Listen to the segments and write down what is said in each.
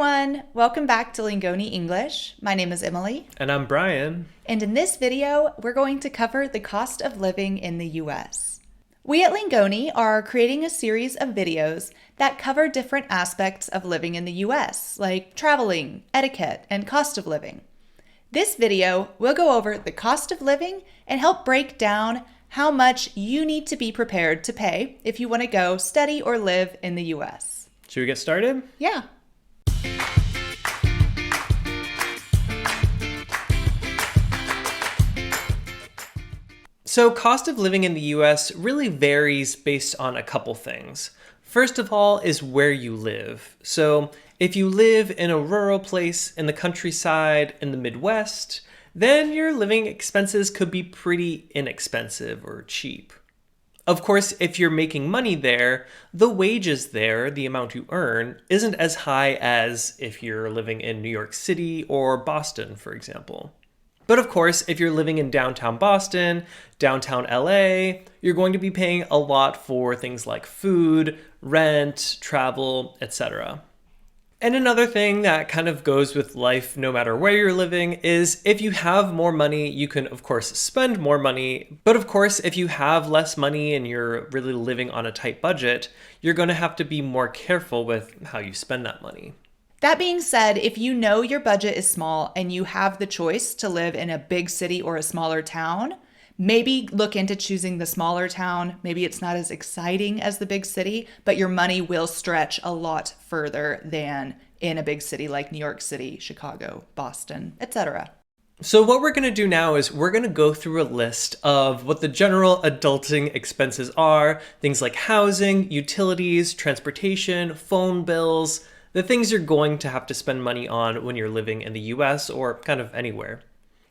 everyone, welcome back to Lingoni English. My name is Emily. And I'm Brian. And in this video, we're going to cover the cost of living in the US. We at Lingoni are creating a series of videos that cover different aspects of living in the US, like traveling, etiquette, and cost of living. This video will go over the cost of living and help break down how much you need to be prepared to pay if you want to go study or live in the US. Should we get started? Yeah. So cost of living in the US really varies based on a couple things. First of all is where you live. So if you live in a rural place in the countryside in the Midwest, then your living expenses could be pretty inexpensive or cheap. Of course, if you're making money there, the wages there, the amount you earn, isn't as high as if you're living in New York City or Boston, for example. But of course, if you're living in downtown Boston, downtown LA, you're going to be paying a lot for things like food, rent, travel, etc. And another thing that kind of goes with life no matter where you're living is if you have more money, you can of course spend more money. But of course, if you have less money and you're really living on a tight budget, you're going to have to be more careful with how you spend that money. That being said, if you know your budget is small and you have the choice to live in a big city or a smaller town, maybe look into choosing the smaller town. Maybe it's not as exciting as the big city, but your money will stretch a lot further than in a big city like New York City, Chicago, Boston, etc. So what we're going to do now is we're going to go through a list of what the general adulting expenses are, things like housing, utilities, transportation, phone bills, the things you're going to have to spend money on when you're living in the US or kind of anywhere.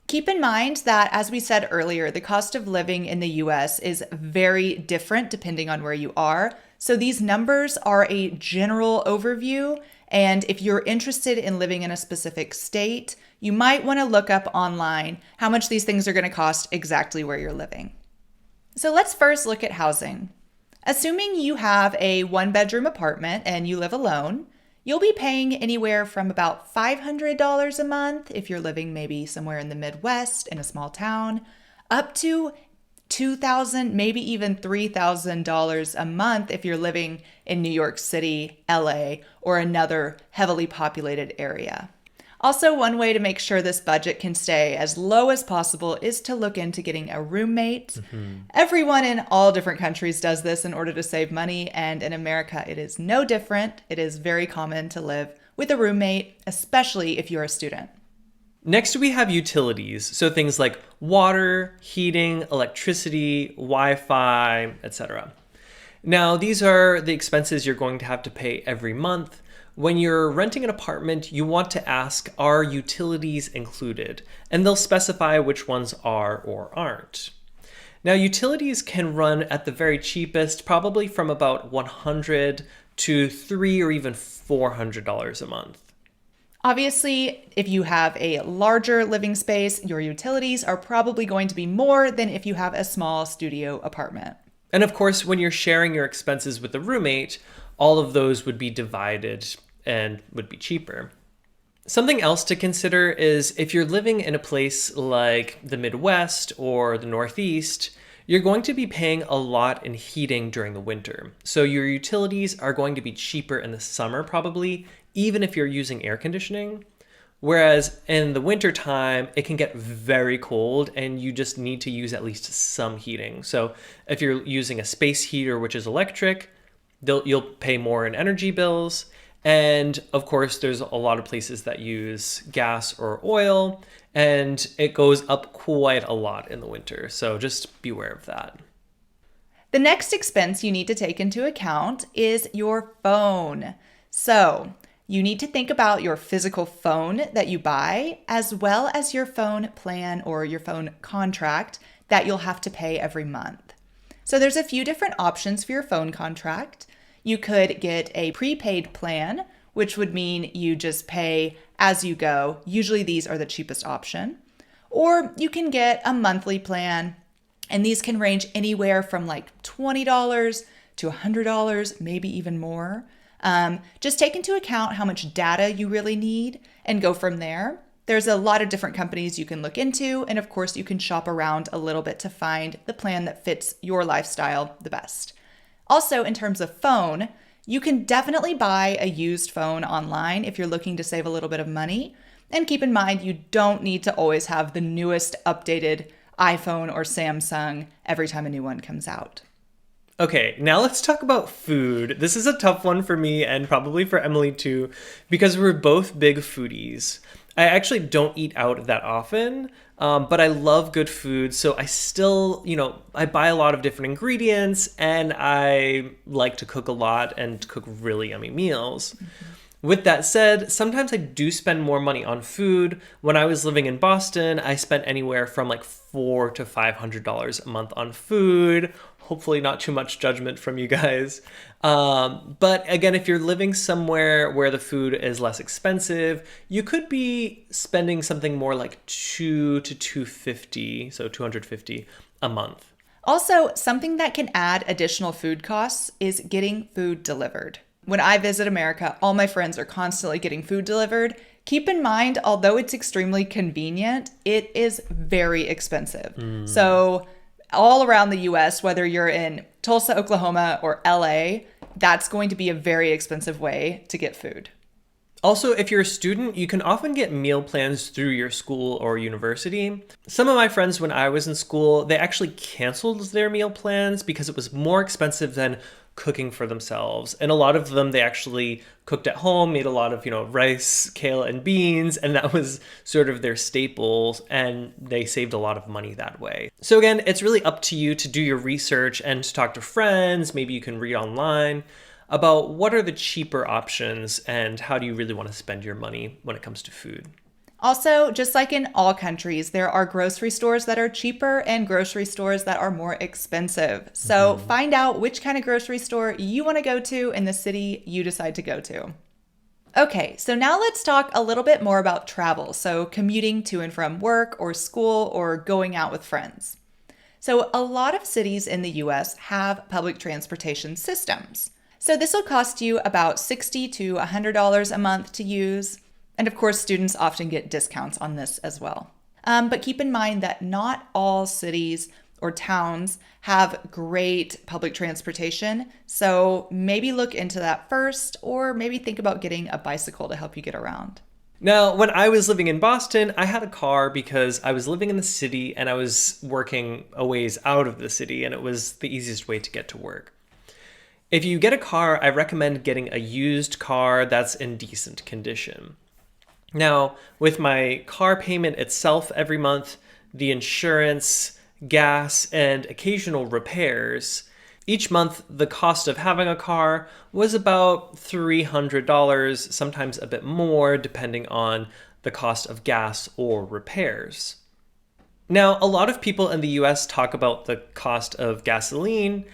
Keep in mind that, as we said earlier, the cost of living in the US is very different depending on where you are. So these numbers are a general overview. And if you're interested in living in a specific state, you might want to look up online how much these things are going to cost exactly where you're living. So let's first look at housing. Assuming you have a one-bedroom apartment and you live alone, you'll be paying anywhere from about $500 a month if you're living maybe somewhere in the Midwest in a small town, up to $2,000, maybe even $3,000 a month if you're living in New York City, LA, or another heavily populated area. Also, one way to make sure this budget can stay as low as possible is to look into getting a roommate. Everyone in all different countries does this in order to save money, and in America it is no different. It is very common to live with a roommate, especially if you're a student. Next, we have utilities, so things like water, heating, electricity, Wi-Fi, etc. Now, these are the expenses you're going to have to pay every month. When you're renting an apartment, you want to ask, are utilities included? And they'll specify which ones are or aren't. Now, utilities can run at the very cheapest, probably from about $100 to $300 or even $400 a month. Obviously, if you have a larger living space, your utilities are probably going to be more than if you have a small studio apartment. And of course, when you're sharing your expenses with a roommate, all of those would be divided and would be cheaper. Something else to consider is if you're living in a place like the Midwest or the Northeast, you're going to be paying a lot in heating during the winter. So your utilities are going to be cheaper in the summer probably, even if you're using air conditioning. Whereas in the winter time, it can get very cold and you just need to use at least some heating. So if you're using a space heater, which is electric, you'll pay more in energy bills. And of course, there's a lot of places that use gas or oil, and it goes up quite a lot in the winter. So just beware of that. The next expense you need to take into account is your phone. So you need to think about your physical phone that you buy, as well as your phone plan or your phone contract that you'll have to pay every month. So there's a few different options for your phone contract. You could get a prepaid plan, which would mean you just pay as you go. Usually these are the cheapest option. Or you can get a monthly plan, and these can range anywhere from like $20 to $100, maybe even more. Just take into account how much data you really need and go from there. There's a lot of different companies you can look into, and of course, you can shop around a little bit to find the plan that fits your lifestyle the best. Also, in terms of phone, you can definitely buy a used phone online if you're looking to save a little bit of money. And keep in mind, you don't need to always have the newest updated iPhone or Samsung every time a new one comes out. Okay, now let's talk about food. This is a tough one for me and probably for Emily too, because we're both big foodies. I actually don't eat out that often, but I love good food. So I still, I buy a lot of different ingredients and I like to cook a lot and cook really yummy meals. With that said, sometimes I do spend more money on food. When I was living in Boston, I spent anywhere from like $400 to $500 a month on food. Hopefully not too much judgment from you guys. But again, if you're living somewhere where the food is less expensive, you could be spending something more like $200 to $250, so $250 a month. Also, something that can add additional food costs is getting food delivered. When I visit America, all my friends are constantly getting food delivered. Keep in mind, although it's extremely convenient, it is very expensive. So all around the US, whether you're in Tulsa, Oklahoma, or LA, that's going to be a very expensive way to get food. Also, if you're a student, you can often get meal plans through your school or university. Some of my friends, when I was in school, they actually canceled their meal plans because it was more expensive than cooking for themselves. And a lot of them, they actually cooked at home, made a lot of, rice, kale, and beans, and that was sort of their staples, and they saved a lot of money that way. So again, it's really up to you to do your research and to talk to friends. Maybe you can read online about what are the cheaper options and how do you really want to spend your money when it comes to food. Also, just like in all countries, there are grocery stores that are cheaper and grocery stores that are more expensive. So find out which kind of grocery store you want to go to in the city you decide to go to. Okay, so now let's talk a little bit more about travel. So commuting to and from work or school or going out with friends. So a lot of cities in the US have public transportation systems. So this will cost you about $60 to $100 a month to use. And of course, students often get discounts on this as well. But keep in mind that not all cities or towns have great public transportation. So maybe look into that first, or maybe think about getting a bicycle to help you get around. Now, when I was living in Boston, I had a car because I was living in the city and I was working a ways out of the city, and it was the easiest way to get to work. If you get a car, I recommend getting a used car that's in decent condition. Now, with my car payment itself every month, the insurance, gas, and occasional repairs, each month the cost of having a car was about $300, sometimes a bit more, depending on the cost of gas or repairs. Now, a lot of people in the US talk about the cost of gasoline,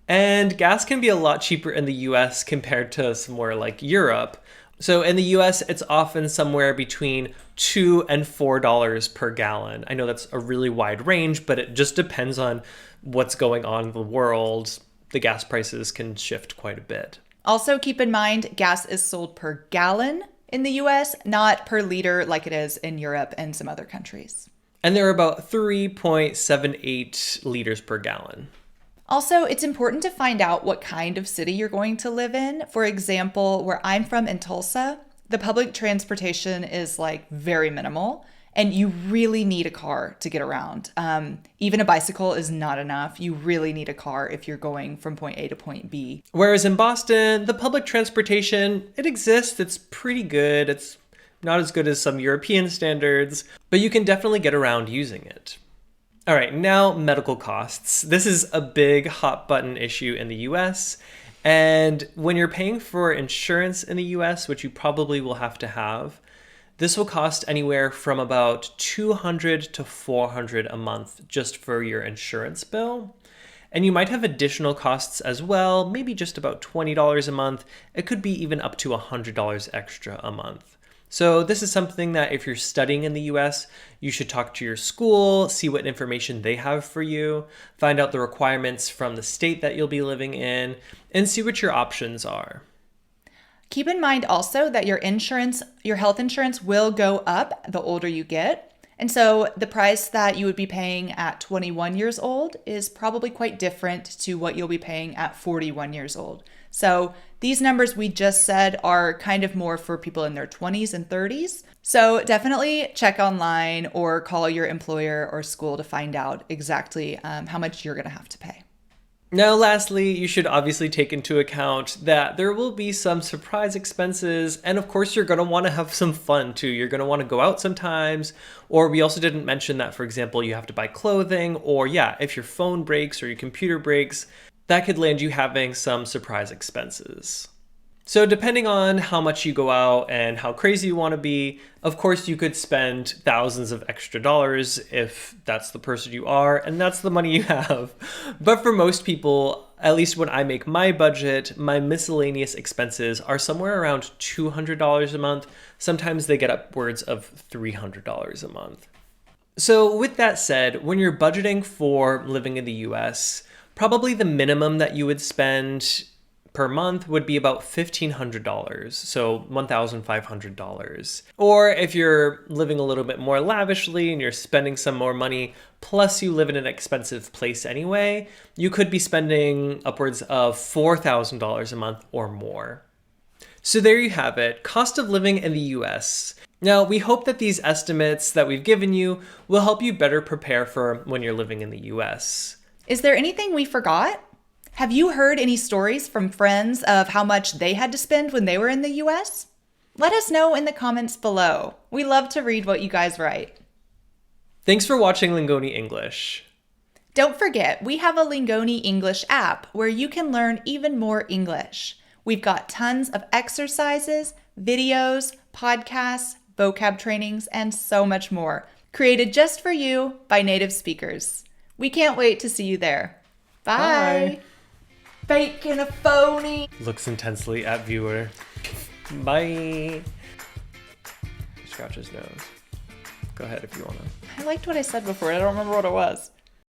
and gas can be a lot cheaper in the US compared to somewhere like Europe. So in the US, it's often somewhere between $2 and $4 per gallon. I know that's a really wide range, but it just depends on what's going on in the world. The gas prices can shift quite a bit. Also, keep in mind, gas is sold per gallon in the US, not per liter like it is in Europe and some other countries. And there are about 3.78 liters per gallon. Also, it's important to find out what kind of city you're going to live in. For example, where I'm from in Tulsa, the public transportation is very minimal, and you really need a car to get around. Even a bicycle is not enough. You really need a car if you're going from point A to point B. Whereas in Boston, the public transportation, it exists. It's pretty good. It's not as good as some European standards, but you can definitely get around using it. All right, now medical costs. This is a big hot button issue in the US. And when you're paying for insurance in the US, which you probably will have to have, this will cost anywhere from about $200 to $400 a month just for your insurance bill. And you might have additional costs as well, maybe just about $20 a month. It could be even up to $100 extra a month. So this is something that if you're studying in the US, you should talk to your school, see what information they have for you, find out the requirements from the state that you'll be living in, and see what your options are. Keep in mind also that your health insurance will go up the older you get. And so the price that you would be paying at 21 years old is probably quite different to what you'll be paying at 41 years old. So these numbers we just said are kind of more for people in their 20s and 30s. So definitely check online or call your employer or school to find out exactly how much you're going to have to pay. Now, lastly, you should obviously take into account that there will be some surprise expenses, and of course, you're going to want to have some fun too. You're going to want to go out sometimes, or we also didn't mention that, for example, you have to buy clothing, or yeah, if your phone breaks or your computer breaks, that could land you having some surprise expenses. So depending on how much you go out and how crazy you want to be, of course you could spend thousands of extra dollars if that's the person you are and that's the money you have. But for most people, at least when I make my budget, my miscellaneous expenses are somewhere around $200 a month. Sometimes they get upwards of $300 a month. So with that said, when you're budgeting for living in the US, probably the minimum that you would spend per month would be about $1,500, so $1,500. Or if you're living a little bit more lavishly and you're spending some more money, plus you live in an expensive place anyway, you could be spending upwards of $4,000 a month or more. So there you have it, cost of living in the US. Now, we hope that these estimates that we've given you will help you better prepare for when you're living in the US. Is there anything we forgot? Have you heard any stories from friends of how much they had to spend when they were in the US? Let us know in the comments below. We love to read what you guys write. Thanks for watching Lingoni English. Don't forget, we have a Lingoni English app where you can learn even more English. We've got tons of exercises, videos, podcasts, vocab trainings, and so much more, created just for you by native speakers. We can't wait to see you there. Bye. Bye. Fake and a phony. Looks intensely at viewer. Bye. Scratch his nose. Go ahead if you want to. I liked what I said before. I don't remember what it was.